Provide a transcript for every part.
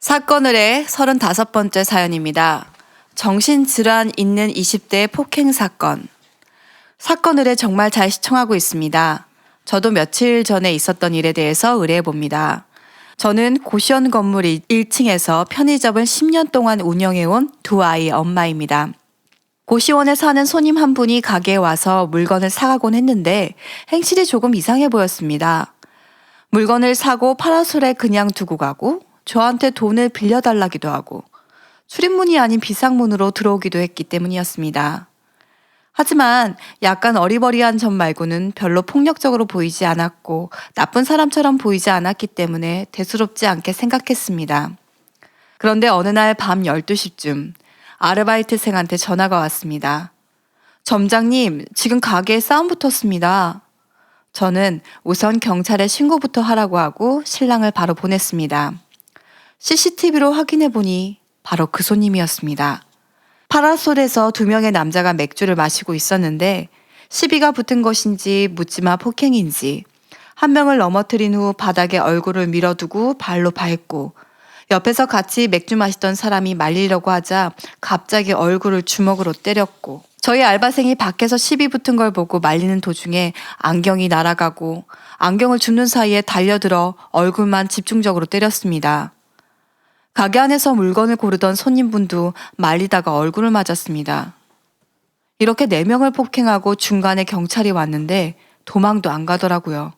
사건을 해 35번째 사연입니다. 정신질환 있는 20대의 폭행 사건. 사건을 해 정말 잘 시청하고 있습니다. 저도 며칠 전에 있었던 일에 대해서 의뢰해봅니다. 저는 고시원 건물 1층에서 편의점을 10년 동안 운영해온 두 아이의 엄마입니다. 고시원에 사는 손님 한 분이 가게에 와서 물건을 사가곤 했는데 행실이 조금 이상해 보였습니다. 물건을 사고 파라솔에 그냥 두고 가고 저한테 돈을 빌려달라기도 하고 출입문이 아닌 비상문으로 들어오기도 했기 때문이었습니다. 하지만 약간 어리버리한 점 말고는 별로 폭력적으로 보이지 않았고 나쁜 사람처럼 보이지 않았기 때문에 대수롭지 않게 생각했습니다. 그런데 어느 날 밤 12시쯤 아르바이트생한테 전화가 왔습니다. 점장님, 지금 가게에 싸움 붙었습니다. 저는 우선 경찰에 신고부터 하라고 하고 신랑을 바로 보냈습니다. CCTV로 확인해보니 바로 그 손님이었습니다. 파라솔에서 2명의 남자가 맥주를 마시고 있었는데 시비가 붙은 것인지 묻지마 폭행인지 한 명을 넘어뜨린 후 바닥에 얼굴을 밀어두고 발로 밟고 옆에서 같이 맥주 마시던 사람이 말리려고 하자 갑자기 얼굴을 주먹으로 때렸고 저희 알바생이 밖에서 시비 붙은 걸 보고 말리는 도중에 안경이 날아가고 안경을 줍는 사이에 달려들어 얼굴만 집중적으로 때렸습니다. 가게 안에서 물건을 고르던 손님분도 말리다가 얼굴을 맞았습니다. 이렇게 4명을 폭행하고 중간에 경찰이 왔는데 도망도 안 가더라고요.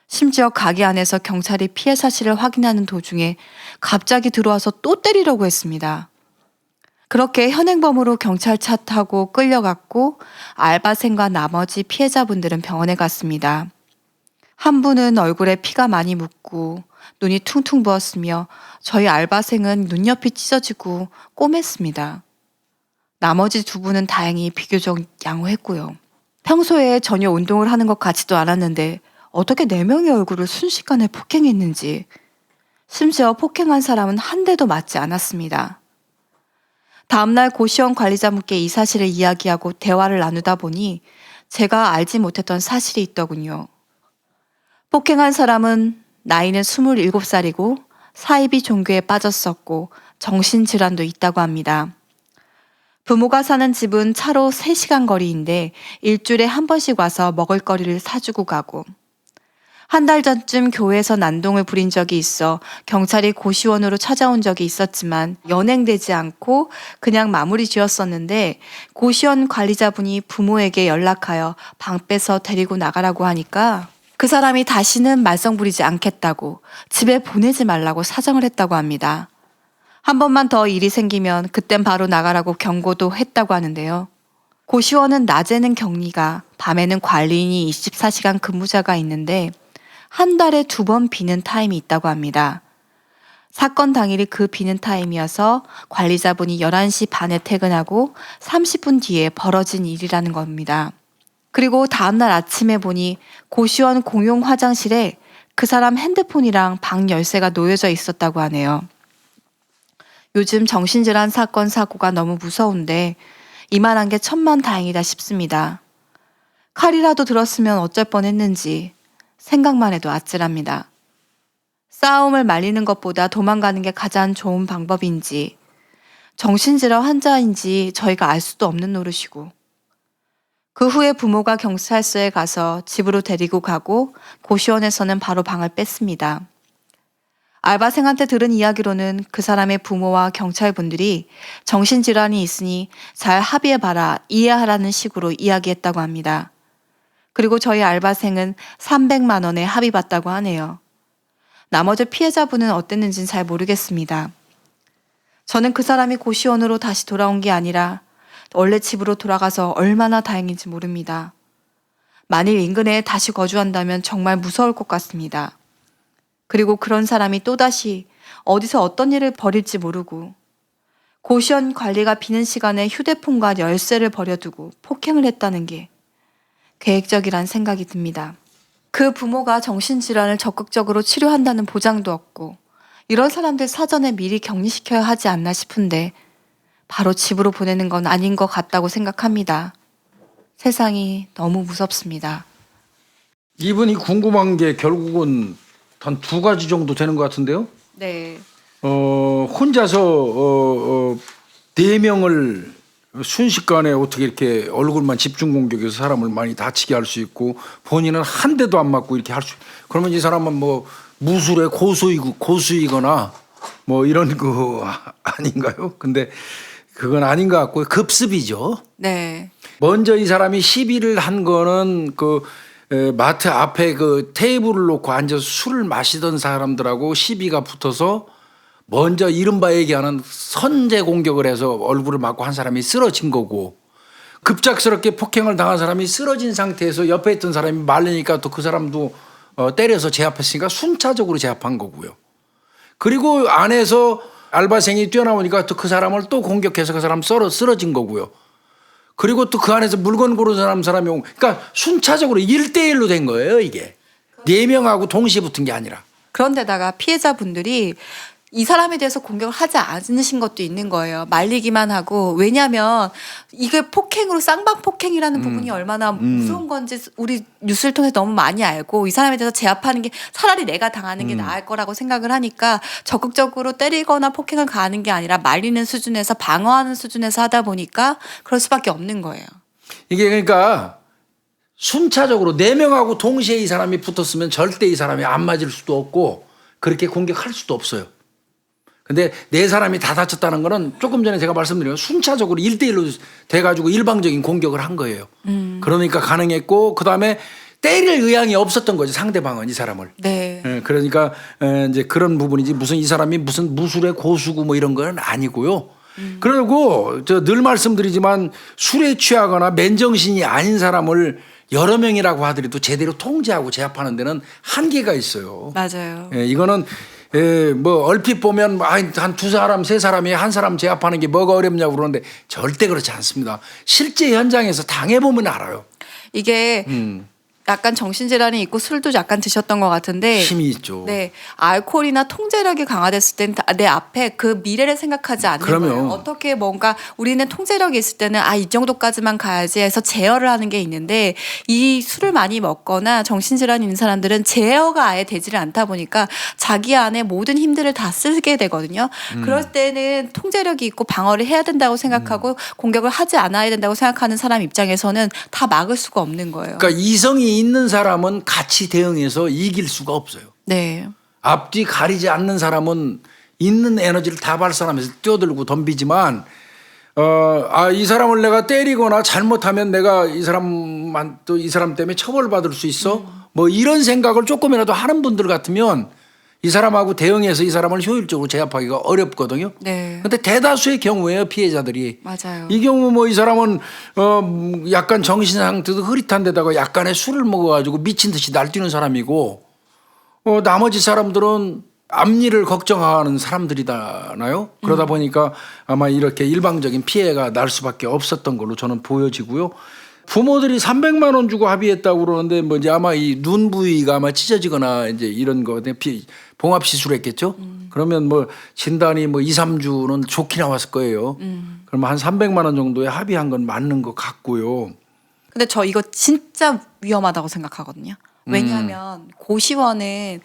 심지어 가게 안에서 경찰이 피해 사실을 확인하는 도중에 갑자기 들어와서 또 때리려고 했습니다. 그렇게 현행범으로 경찰차 타고 끌려갔고 알바생과 나머지 피해자분들은 병원에 갔습니다. 한 분은 얼굴에 피가 많이 묻고 눈이 퉁퉁 부었으며 저희 알바생은 눈옆이 찢어지고 꼬맸습니다. 나머지 2분은 다행히 비교적 양호했고요. 평소에 전혀 운동을 하는 것 같지도 않았는데 어떻게 4명의 얼굴을 순식간에 폭행했는지, 심지어 폭행한 사람은 한 대도 맞지 않았습니다. 다음날 고시원 관리자분께 이 사실을 이야기하고 대화를 나누다 보니 제가 알지 못했던 사실이 있더군요. 폭행한 사람은 나이는 27살이고 사이비 종교에 빠졌었고 정신질환도 있다고 합니다. 부모가 사는 집은 차로 3시간 거리인데 일주일에 한 번씩 와서 먹을거리를 사주고 가고 한 달 전쯤 교회에서 난동을 부린 적이 있어 경찰이 고시원으로 찾아온 적이 있었지만 연행되지 않고 그냥 마무리 지었었는데 고시원 관리자분이 부모에게 연락하여 방 빼서 데리고 나가라고 하니까 그 사람이 다시는 말썽 부리지 않겠다고 집에 보내지 말라고 사정을 했다고 합니다. 한 번만 더 일이 생기면 그땐 바로 나가라고 경고도 했다고 하는데요. 고시원은 낮에는 격리가, 밤에는 관리인이 24시간 근무자가 있는데 한 달에 2번 비는 타임이 있다고 합니다. 사건 당일이 그 비는 타임이어서 관리자분이 11시 반에 퇴근하고 30분 뒤에 벌어진 일이라는 겁니다. 그리고 다음날 아침에 보니 고시원 공용 화장실에 그 사람 핸드폰이랑 방 열쇠가 놓여져 있었다고 하네요. 요즘 정신질환 사건 사고가 너무 무서운데 이만한 게 천만다행이다 싶습니다. 칼이라도 들었으면 어쩔 뻔했는지 생각만 해도 아찔합니다. 싸움을 말리는 것보다 도망가는 게 가장 좋은 방법인지 정신질환 환자인지 저희가 알 수도 없는 노릇이고 그 후에 부모가 경찰서에 가서 집으로 데리고 가고 고시원에서는 바로 방을 뺐습니다. 알바생한테 들은 이야기로는 그 사람의 부모와 경찰분들이 정신질환이 있으니 잘 합의해봐라, 이해하라는 식으로 이야기했다고 합니다. 그리고 저희 알바생은 300만 원에 합의받다고 하네요. 나머지 피해자분은 어땠는지는 잘 모르겠습니다. 저는 그 사람이 고시원으로 다시 돌아온 게 아니라 원래 집으로 돌아가서 얼마나 다행인지 모릅니다. 만일 인근에 다시 거주한다면 정말 무서울 것 같습니다. 그리고 그런 사람이 또다시 어디서 어떤 일을 벌일지 모르고 고시원 관리가 비는 시간에 휴대폰과 열쇠를 버려두고 폭행을 했다는 게 계획적이란 생각이 듭니다. 그 부모가 정신질환을 적극적으로 치료한다는 보장도 없고 이런 사람들 사전에 미리 격리시켜야 하지 않나 싶은데 바로 집으로 보내는 건 아닌 것 같다고 생각합니다. 세상이 너무 무섭습니다. 이분이 궁금한 게 결국은 한 2가지 정도 되는 것 같은데요. 네. 혼자서 4명을 순식간에 어떻게 이렇게 얼굴만 집중 공격해서 사람을 많이 다치게 할 수 있고 본인은 한 대도 안 맞고 이렇게 할 수. 그러면 이 사람은 뭐 무술의 고수이거나 뭐 이런 거 아닌가요? 근데 그건 아닌 것 같고요. 급습이죠. 네. 먼저 이 사람이 시비를 한 거는 그 마트 앞에 그 테이블을 놓고 앉아서 술을 마시던 사람들하고 시비가 붙어서 먼저 이른바 얘기하는 선제 공격을 해서 얼굴을 맞고 한 사람이 쓰러진 거고 급작스럽게 폭행을 당한 사람이 쓰러진 상태에서 옆에 있던 사람이 말리니까 또 그 사람도 때려서 제압했으니까 순차적으로 제압한 거고요. 그리고 안에서 알바생이 뛰어나오니까 또 그 사람을 또 공격해서 그 사람 쓰러진 거고요. 그리고 또 그 안에서 물건 고르는 사람이 오고 그러니까 순차적으로 1대1로 된 거예요 이게. 4명하고 동시에 붙은 게 아니라. 그런데다가 피해자분들이 이 사람에 대해서 공격을 하지 않으신 것도 있는 거예요. 말리기만 하고. 왜냐하면 이게 폭행으로 쌍방 폭행이라는 부분이 얼마나 무서운 건지 우리 뉴스를 통해서 너무 많이 알고 이 사람에 대해서 제압하는 게 차라리 내가 당하는 게 나을 거라고 생각을 하니까 적극적으로 때리거나 폭행을 가하는 게 아니라 말리는 수준에서 방어하는 수준에서 하다 보니까 그럴 수밖에 없는 거예요. 이게 그러니까 순차적으로 4명하고 동시에 이 사람이 붙었으면 절대 이 사람이 안 맞을 수도 없고 그렇게 공격할 수도 없어요. 근데 4사람이 다 다쳤다는 거는 조금 전에 제가 말씀드린 건 순차적으로 1대1로 돼가지고 일방적인 공격을 한 거예요. 그러니까 가능했고 그다음에 때릴 의향이 없었던 거죠. 상대방은 이 사람을. 네. 그러니까 이제 그런 부분이지 무슨 이 사람이 무슨 무술의 고수고 뭐 이런 건 아니고요. 그리고 저 늘 말씀드리지만 술에 취하거나 맨정신이 아닌 사람을 여러 명이라고 하더라도 제대로 통제하고 제압하는 데는 한계가 있어요. 맞아요. 이거는 뭐 얼핏 보면 한 2사람, 3사람이 한 사람 제압하는 게 뭐가 어렵냐고 그러는데 절대 그렇지 않습니다. 실제 현장에서 당해보면 알아요. 이게 약간 정신질환이 있고 술도 약간 드셨던 것 같은데 힘이 있죠. 네, 알코올이나 통제력이 강화됐을 때는 내 앞에 그 미래를 생각하지 않는 그러면. 거예요. 어떻게 뭔가 우리는 통제력이 있을 때는 이 정도까지만 가야지 해서 제어를 하는 게 있는데 이 술을 많이 먹거나 정신질환이 있는 사람들은 제어가 아예 되지를 않다 보니까 자기 안에 모든 힘들을 다 쓰게 되거든요. 그럴 때는 통제력이 있고 방어를 해야 된다고 생각하고 공격을 하지 않아야 된다고 생각하는 사람 입장에서는 다 막을 수가 없는 거예요. 그러니까 이성이 있는 사람은 같이 대응해서 이길 수가 없어요. 네. 앞뒤 가리지 않는 사람은 있는 에너지를 다 발산하면서 뛰어들고 덤비지만 이 사람을 내가 때리거나 잘못하면 내가 이 사람만 또 이 사람 때문에 처벌받을 수 있어 뭐 이런 생각을 조금이라도 하는 분들 같으면 이 사람하고 대응해서 이 사람을 효율적으로 제압하기가 어렵거든요. 네. 근데 대다수의 경우에요 피해자들이 맞아요. 이 경우 뭐 이 사람은 약간 정신 상태도 흐릿한 데다가 약간의 술을 먹어가지고 미친 듯이 날뛰는 사람이고 나머지 사람들은 앞일을 걱정하는 사람들이잖아요. 그러다 보니까 아마 이렇게 일방적인 피해가 날 수밖에 없었던 걸로 저는 보여지고요. 부모들이 300만 원 주고 합의했다고 그러는데 뭐 이제 아마 이 눈 부위가 아마 찢어지거나 이제 이런 거 봉합 시술했겠죠. 그러면 뭐 진단이 뭐 2, 3주는 좋게 나왔을 거예요. 그러면 한 300만 원 정도에 합의한 건 맞는 것 같고요. 근데 저 이거 진짜 위험하다고 생각하거든요. 왜냐하면 고시원은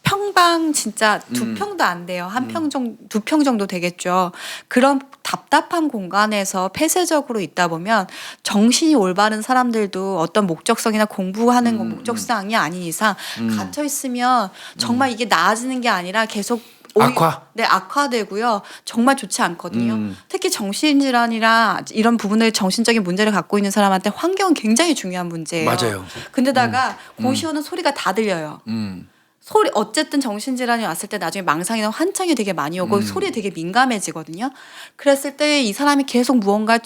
평방 진짜 2평도 안 돼요. 1평 정도, 2평 정도 되겠죠. 그런 답답한 공간에서 폐쇄적으로 있다 보면 정신이 올바른 사람들도 어떤 목적성이나 공부하는 건 목적성이 아닌 이상 갇혀 있으면 정말 이게 나아지는 게 아니라 계속 악화? 네, 악화되고요. 정말 좋지 않거든요. 특히 정신질환이나 이런 부분을 정신적인 문제를 갖고 있는 사람한테 환경은 굉장히 중요한 문제예요. 맞아요. 근데다가 고시원은 소리가 다 들려요. 소리 어쨌든 정신질환이 왔을 때 나중에 망상이나 환청이 되게 많이 오고 소리에 되게 민감해지거든요. 그랬을 때 이 사람이 계속 무언가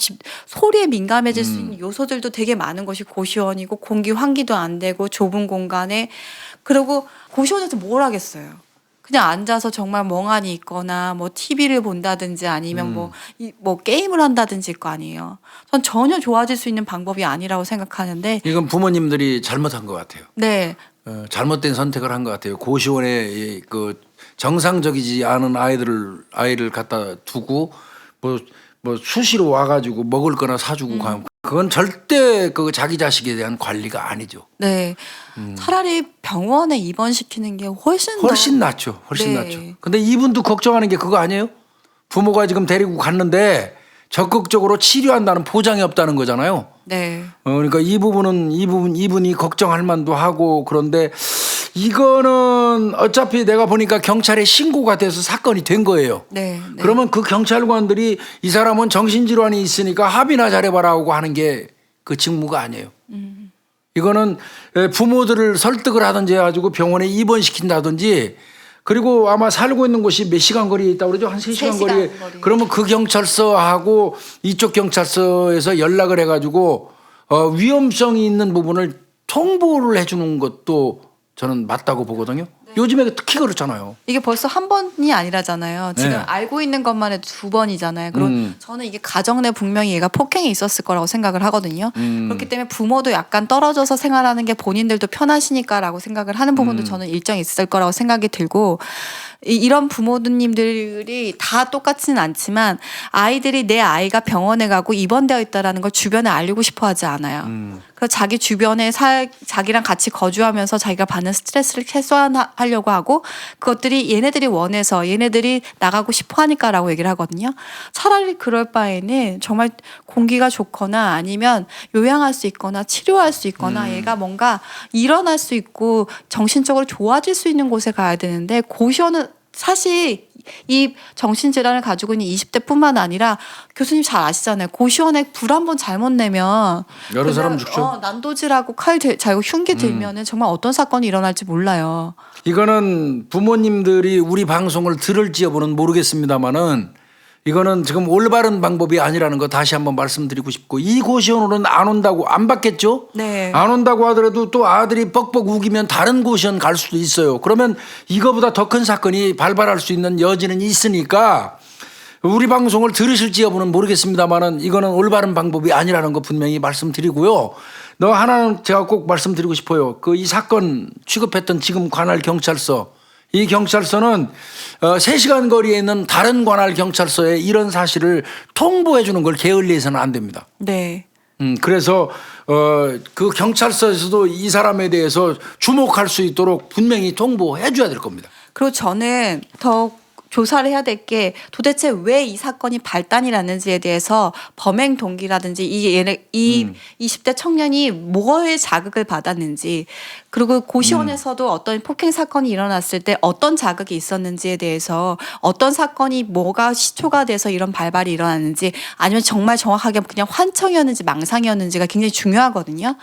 소리에 민감해질 수 있는 요소들도 되게 많은 것이 고시원이고 공기 환기도 안 되고 좁은 공간에 그리고 고시원에서 뭘 하겠어요. 그냥 앉아서 정말 멍하니 있거나 뭐 TV를 본다든지 아니면 뭐 게임을 한다든지일 거 아니에요. 전 전혀 좋아질 수 있는 방법이 아니라고 생각하는데 이건 부모님들이 잘못한 것 같아요. 네. 잘못된 선택을 한 것 같아요. 고시원에 그 정상적이지 않은 아이를 갖다 두고 뭐 수시로 와가지고 먹을 거나 사주고 가면 그건 절대 그 자기 자식에 대한 관리가 아니죠. 네. 차라리 병원에 입원시키는 게 훨씬 낫죠. 훨씬 네. 낫죠. 근데 이분도 걱정하는 게 그거 아니에요? 부모가 지금 데리고 갔는데 적극적으로 치료한다는 보장이 없다는 거잖아요. 네. 그러니까 이분이 걱정할 만도 하고 그런데 이거는 어차피 내가 보니까 경찰에 신고가 돼서 사건이 된 거예요. 네. 네. 그러면 그 경찰관들이 이 사람은 정신질환이 있으니까 합의나 잘해봐라 하고 하는 게 그 직무가 아니에요. 이거는 부모들을 설득을 하든지 해가지고 병원에 입원시킨다든지 그리고 아마 살고 있는 곳이 몇 시간 거리에 있다고 그러죠? 한 3시간 3시간 거리에. 거리. 그러면 그 경찰서하고 이쪽 경찰서에서 연락을 해가지고 위험성이 있는 부분을 통보를 해주는 것도 저는 맞다고 보거든요. 요즘에 특히 그렇잖아요. 이게 벌써 한 번이 아니라잖아요. 지금 네. 알고 있는 것만 해도 2번이잖아요. 그리고 저는 이게 가정 내 분명히 얘가 폭행이 있었을 거라고 생각을 하거든요. 그렇기 때문에 부모도 약간 떨어져서 생활하는 게 본인들도 편하시니까라고 생각을 하는 부분도 저는 일정 있을 거라고 생각이 들고 이런 부모님들이 다 똑같지는 않지만 아이들이 내 아이가 병원에 가고 입원되어 있다라는 걸 주변에 알리고 싶어 하지 않아요. 그래서 자기 주변에 자기랑 같이 거주하면서 자기가 받는 스트레스를 최소화하려고 하고 그것들이 얘네들이 원해서 얘네들이 나가고 싶어 하니까라고 얘기를 하거든요. 차라리 그럴 바에는 정말 공기가 좋거나 아니면 요양할 수 있거나 치료할 수 있거나 얘가 뭔가 일어날 수 있고 정신적으로 좋아질 수 있는 곳에 가야 되는데 고시원은 사실 이 정신질환을 가지고 있는 20대뿐만 아니라 교수님 잘 아시잖아요. 고시원에 불 한 번 잘못 내면 여러 사람 죽죠. 음. 난도질하고 칼 잘고 흉기 들면은 정말 어떤 사건이 일어날지 몰라요. 이거는 부모님들이 우리 방송을 들을지 여부는 모르겠습니다만은 이거는 지금 올바른 방법이 아니라는 거 다시 한번 말씀드리고 싶고 이 고시원으로는 안 온다고 안 받겠죠? 네. 안 온다고 하더라도 또 아들이 뻑뻑 우기면 다른 고시원 갈 수도 있어요. 그러면 이거보다 더 큰 사건이 발발할 수 있는 여지는 있으니까 우리 방송을 들으실지 여부는 모르겠습니다만은 이거는 올바른 방법이 아니라는 거 분명히 말씀드리고요. 너 하나는 제가 꼭 말씀드리고 싶어요. 그 이 사건 취급했던 지금 관할 경찰서 이 경찰서는 3시간 거리에 있는 다른 관할 경찰서에 이런 사실을 통보해 주는 걸 게을리해서는 안 됩니다. 네. 그래서 그 경찰서에서도 이 사람에 대해서 주목할 수 있도록 분명히 통보해 줘야 될 겁니다. 그리고 저는 더 조사를 해야 될 게 도대체 왜 이 사건이 발단이 났는지에 대해서 범행 동기라든지 이 20대 청년이 뭐에 자극을 받았는지 그리고 고시원에서도 어떤 폭행 사건이 일어났을 때 어떤 자극이 있었는지에 대해서 어떤 사건이 뭐가 시초가 돼서 이런 발발이 일어났는지 아니면 정말 정확하게 그냥 환청이었는지 망상이었는지가 굉장히 중요하거든요.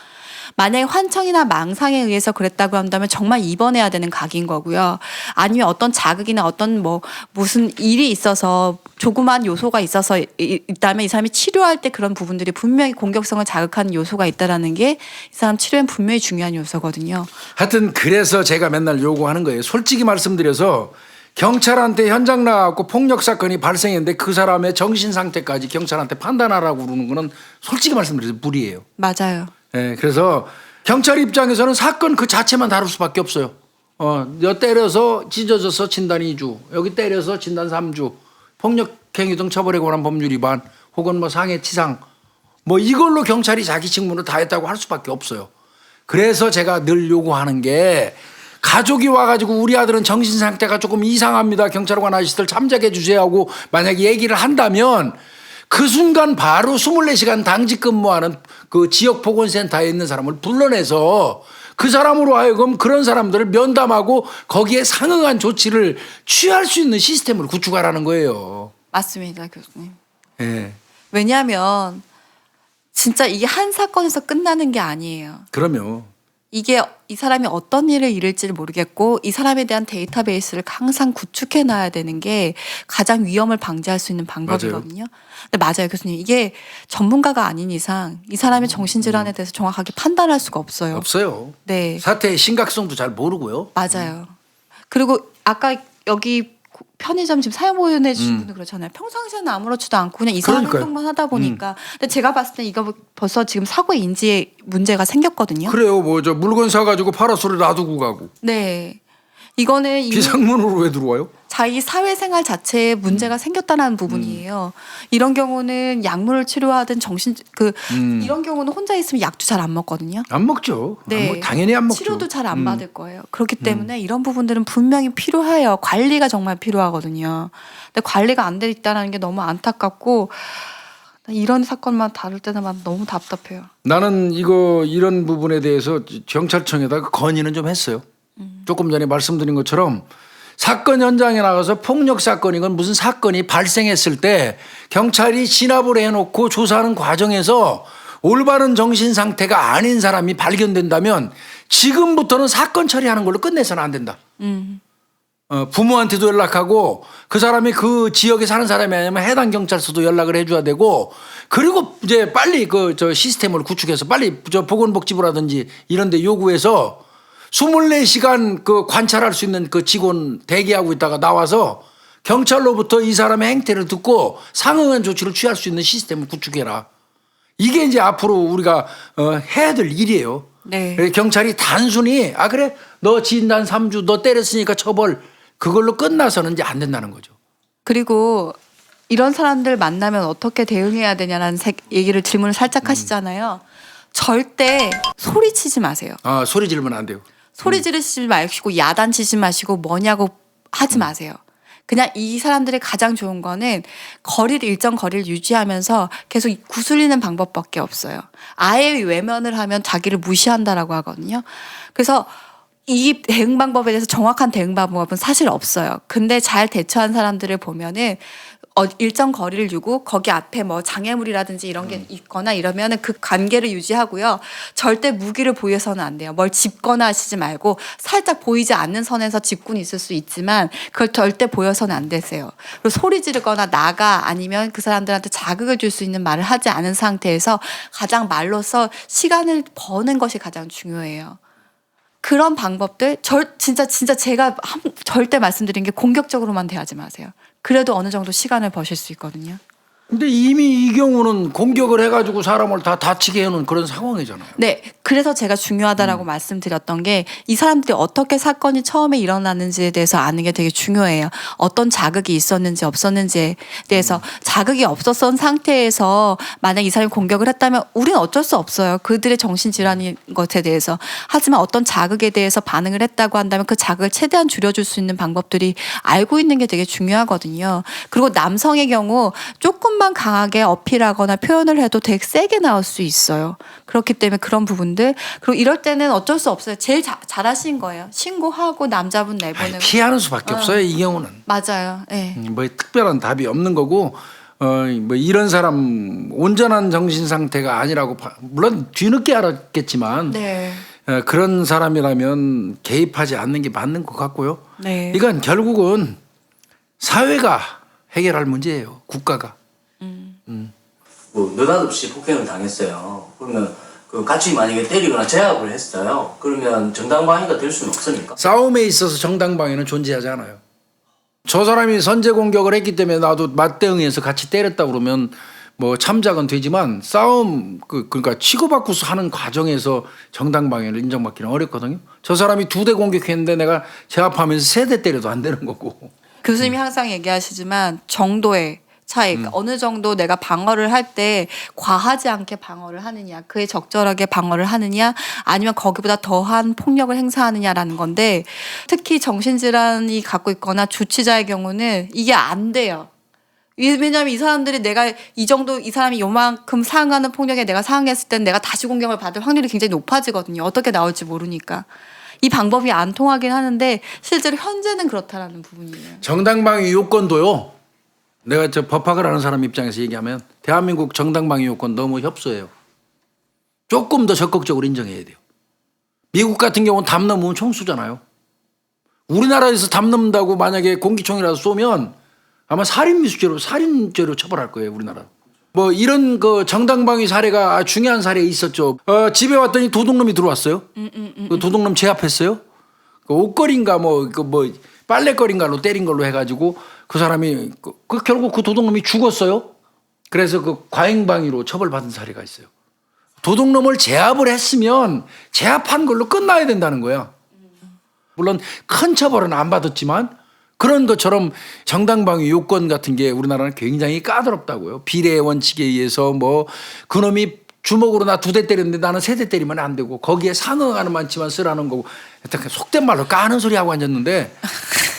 만약에 환청이나 망상에 의해서 그랬다고 한다면 정말 입원해야 되는 각인 거고요. 아니면 어떤 자극이나 어떤 무슨 일이 있어서 조그만 요소가 있어서 있다면 이 사람이 치료할 때 그런 부분들이 분명히 공격성을 자극하는 요소가 있다라는 게 이 사람 치료엔 분명히 중요한 요소거든요. 하여튼 그래서 제가 맨날 요구하는 거예요. 솔직히 말씀드려서 경찰한테 현장 나가고 폭력 사건이 발생했는데 그 사람의 정신 상태까지 경찰한테 판단하라고 그러는 거는 솔직히 말씀드려서 무리예요. 맞아요. 네, 그래서 경찰 입장에서는 사건 그 자체만 다룰 수밖에 없어요. 여 때려서 찢어져서 진단 2주, 여기 때려서 진단 3주, 폭력행위 등 처벌에 관한 법률 위반, 혹은 상해치상, 이걸로 경찰이 자기 직무를 다 했다고 할 수밖에 없어요. 그래서 제가 늘 요구하는 게 가족이 와가지고 우리 아들은 정신 상태가 조금 이상합니다. 경찰관 아저씨들 참작해 주세요 하고 만약에 얘기를 한다면 그 순간 바로 24시간 당직 근무하는 그 지역 보건센터에 있는 사람을 불러내서 그 사람으로 하여금 그런 사람들을 면담하고 거기에 상응한 조치를 취할 수 있는 시스템을 구축하라는 거예요. 맞습니다, 교수님. 예. 왜냐하면 진짜 이게 한 사건에서 끝나는 게 아니에요. 그럼요. 이게 이 사람이 어떤 일을 잃을지를 모르겠고 이 사람에 대한 데이터베이스를 항상 구축해 놔야 되는 게 가장 위험을 방지할 수 있는 방법이거든요. 근데 맞아요, 교수님. 이게 전문가가 아닌 이상 이 사람의 정신질환에 대해서 정확하게 판단할 수가 없어요. 없어요. 네, 사태의 심각성도 잘 모르고요. 맞아요. 그리고 아까 여기 편의점 지금 사연 보내주신 분도 그렇잖아요. 평상시에는 아무렇지도 않고 그냥 이상한 그러니까요. 행동만 하다 보니까. 근데 제가 봤을 때 이거 벌써 지금 사고의 인지에 문제가 생겼거든요. 그래요. 물건 사가지고 파라솔에 놔두고 가고. 네. 이거는 이미 비상문으로 왜 들어와요? 자기 사회생활 자체에 문제가 생겼다는 부분이에요. 이런 경우는 약물을 치료하든 이런 경우는 혼자 있으면 약도 잘 안 먹거든요. 안 먹죠. 네. 당연히 안 먹죠. 치료도 잘 안 받을 거예요. 그렇기 때문에 이런 부분들은 분명히 필요해요. 관리가 정말 필요하거든요. 근데 관리가 안 돼 있다는 게 너무 안타깝고 이런 사건만 다룰 때마다 너무 답답해요. 나는 이런 부분에 대해서 경찰청에다가 건의는 좀 했어요. 조금 전에 말씀드린 것처럼 사건 현장에 나가서 폭력 사건이건 무슨 사건이 발생했을 때 경찰이 진압을 해놓고 조사하는 과정에서 올바른 정신 상태가 아닌 사람이 발견된다면 지금부터는 사건 처리하는 걸로 끝내서는 안 된다. 부모한테도 연락하고 그 사람이 그 지역에 사는 사람이 아니면 해당 경찰서도 연락을 해줘야 되고 그리고 이제 빨리 저 시스템을 구축해서 빨리 저 보건복지부라든지 이런 데 요구해서 24시간 그 관찰할 수 있는 그 직원 대기하고 있다가 나와서 경찰로부터 이 사람의 행태를 듣고 상응한 조치를 취할 수 있는 시스템을 구축해라. 이게 이제 앞으로 우리가 해야 될 일이에요. 네. 경찰이 단순히 그래 너 진단 3주 너 때렸으니까 처벌 그걸로 끝나서는 이제 안 된다는 거죠. 그리고 이런 사람들 만나면 어떻게 대응해야 되냐라는 질문을 살짝 하시잖아요. 절대 소리치지 마세요. 소리 지르면 안 돼요. 소리 지르시지 마시고 야단치지 마시고 뭐냐고 하지 마세요. 그냥 이 사람들의 가장 좋은 거는 일정 거리를 유지하면서 계속 구슬리는 방법밖에 없어요. 아예 외면을 하면 자기를 무시한다라고 하거든요. 그래서 이 대응 방법에 대해서 정확한 대응 방법은 사실 없어요. 근데 잘 대처한 사람들을 보면은 일정 거리를 두고 거기 앞에 뭐 장애물이라든지 이런 게 있거나 이러면은 그 관계를 유지하고요. 절대 무기를 보여서는 안 돼요. 뭘 짚거나 하시지 말고 살짝 보이지 않는 선에서 짚고는 있을 수 있지만 그걸 절대 보여서는 안 되세요. 그리고 소리 지르거나 아니면 그 사람들한테 자극을 줄 수 있는 말을 하지 않은 상태에서 가장 말로써 시간을 버는 것이 가장 중요해요. 그런 방법들 진짜 제가 절대 말씀드린 게 공격적으로만 대하지 마세요. 그래도 어느 정도 시간을 버실 수 있거든요. 근데 이미 이 경우는 공격을 해가지고 사람을 다 다치게 해놓은 그런 상황이잖아요. 네, 그래서 제가 중요하다라고 말씀드렸던 게 이 사람들이 어떻게 사건이 처음에 일어났는지에 대해서 아는 게 되게 중요해요. 어떤 자극이 있었는지 없었는지에 대해서 자극이 없었던 상태에서 만약 이 사람이 공격을 했다면 우리는 어쩔 수 없어요. 그들의 정신질환인 것에 대해서. 하지만 어떤 자극에 대해서 반응을 했다고 한다면 그 자극을 최대한 줄여줄 수 있는 방법들이 알고 있는 게 되게 중요하거든요. 그리고 남성의 경우 조금만 강하게 어필하거나 표현을 해도 되게 세게 나올 수 있어요. 그렇기 때문에 그런 부분들. 그리고 이럴 때는 어쩔 수 없어요. 제일 잘하신 거예요. 신고하고 남자분 내보내고. 피하는 수밖에 없어요. 이 경우는. 맞아요. 네. 뭐 특별한 답이 없는 거고 뭐 이런 사람 온전한 정신 상태가 아니라고 물론 뒤늦게 알았겠지만 네. 그런 사람이라면 개입하지 않는 게 맞는 것 같고요. 네. 이건 결국은 사회가 해결할 문제예요. 국가가. 뭐 느닷없이 폭행을 당했어요. 그러면 같이 만약에 때리거나 제압을 했어요. 그러면 정당방위가 될 수는 없습니까? 싸움에 있어서 정당방위는 존재하지 않아요. 저 사람이 선제 공격을 했기 때문에 나도 맞대응해서 같이 때렸다 그러면 뭐 참작은 되지만 싸움 그러니까 치고받고서 하는 과정에서 정당방위를 인정받기는 어렵거든요. 저 사람이 2대 공격했는데 내가 제압하면서 3대 때려도 안 되는 거고. 교수님이 항상 얘기하시지만 정도의 차이, 어느 정도 내가 방어를 할 때 과하지 않게 방어를 하느냐, 그에 적절하게 방어를 하느냐, 아니면 거기보다 더한 폭력을 행사하느냐라는 건데 특히 정신질환이 갖고 있거나 주치자의 경우는 이게 안 돼요. 왜냐하면 이 사람들이 내가 이 사람이 요만큼 상응하는 폭력에 내가 상응했을 땐 내가 다시 공격을 받을 확률이 굉장히 높아지거든요. 어떻게 나올지 모르니까. 이 방법이 안 통하긴 하는데 실제로 현재는 그렇다라는 부분이에요. 정당방위 요건도요. 내가 법학을 하는 사람 입장에서 얘기하면 대한민국 정당방위 요건 너무 협소해요. 조금 더 적극적으로 인정해야 돼요. 미국 같은 경우는 담 넘으면 총 쏘잖아요. 우리나라에서 담 넘는다고 만약에 공기총이라도 쏘면 아마 살인죄로 처벌할 거예요. 우리나라. 뭐 이런 그 정당방위 사례가 중요한 사례 있었죠. 집에 왔더니 도둑놈이 들어왔어요. 그 도둑놈 제압했어요. 그 옷걸이인가 뭐 빨래거리인가로 때린 걸로 해가지고 그 사람이 결국 그 도둑놈이 죽었어요. 그래서 그 과잉방위로 처벌받은 사례가 있어요. 도둑놈을 제압을 했으면 제압한 걸로 끝나야 된다는 거야. 물론 큰 처벌은 안 받았지만 그런 것처럼 정당방위 요건 같은 게 우리나라는 굉장히 까다롭다고요. 비례 원칙에 의해서 뭐 그놈이 주먹으로 나 2대 때렸는데 나는 3대 때리면 안 되고 거기에 상응하는 만치만 쓰라는 거고 하여튼 속된 말로 까는 소리 하고 앉았는데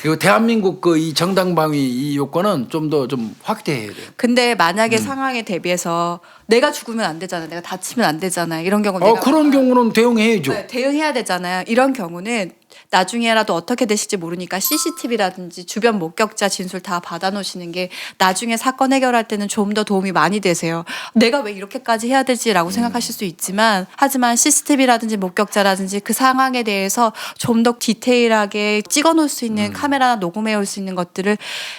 이거 대한민국 그 이 정당방위 이 요건은 좀 더 좀 확대해야 돼요. 근데 만약에 상황에 대비해서 내가 죽으면 안 되잖아요. 내가 다치면 안 되잖아요. 이런 경우 내가 그런 경우는 대응해야죠. 네, 대응해야 되잖아요. 이런 경우는 나중에라도 어떻게 되실지 모르니까 CCTV라든지 주변 목격자 진술 다 받아놓으시는 게 나중에 사건 해결할 때는 좀 더 도움이 많이 되세요. 내가 왜 이렇게까지 해야 되지라고 생각하실 수 있지만 하지만 CCTV라든지 목격자라든지 그 상황에 대해서 좀 더 디테일하게 찍어놓을 수 있는 카메라나 녹음해올 수 있는 것들을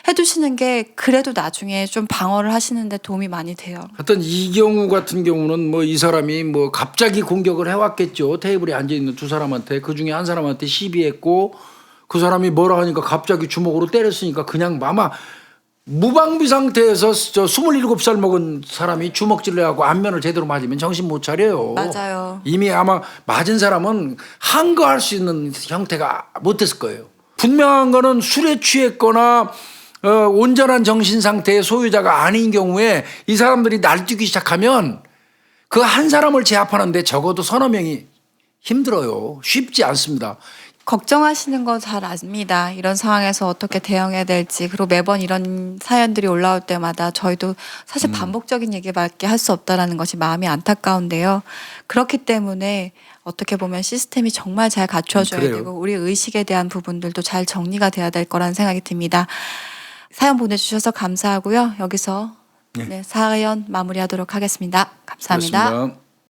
해두시는 게 그래도 나중에 좀 방어를 하시는데 도움이 많이 돼요. 하여튼 이 경우 같은 경우는 뭐 이 사람이 뭐 갑자기 공격을 해왔겠죠. 테이블에 앉아있는 2사람한테 그중에 한 사람한테 시비했고 그 사람이 뭐라 하니까 갑자기 주먹으로 때렸으니까 그냥 아마 무방비 상태에서 27살 먹은 사람이 주먹질을 하고 안면을 제대로 맞으면 정신 못 차려요. 맞아요. 이미 아마 맞은 사람은 항거할 수 있는 형태가 못 됐을 거예요. 분명한 거는 술에 취했거나 온전한 정신 상태의 소유자가 아닌 경우에 이 사람들이 날뛰기 시작하면 그 한 사람을 제압하는데 적어도 서너 명이 힘들어요. 쉽지 않습니다. 걱정하시는 거 잘 압니다. 이런 상황에서 어떻게 대응해야 될지. 그리고 매번 이런 사연들이 올라올 때마다 저희도 사실 반복적인 얘기밖에 할 수 없다라는 것이 마음이 안타까운데요. 그렇기 때문에 어떻게 보면 시스템이 정말 잘 갖춰져야 그래요. 되고 우리 의식에 대한 부분들도 잘 정리가 돼야 될 거라는 생각이 듭니다. 사연 보내주셔서 감사하고요. 여기서 네, 사연 마무리하도록 하겠습니다. 감사합니다. 그렇습니다.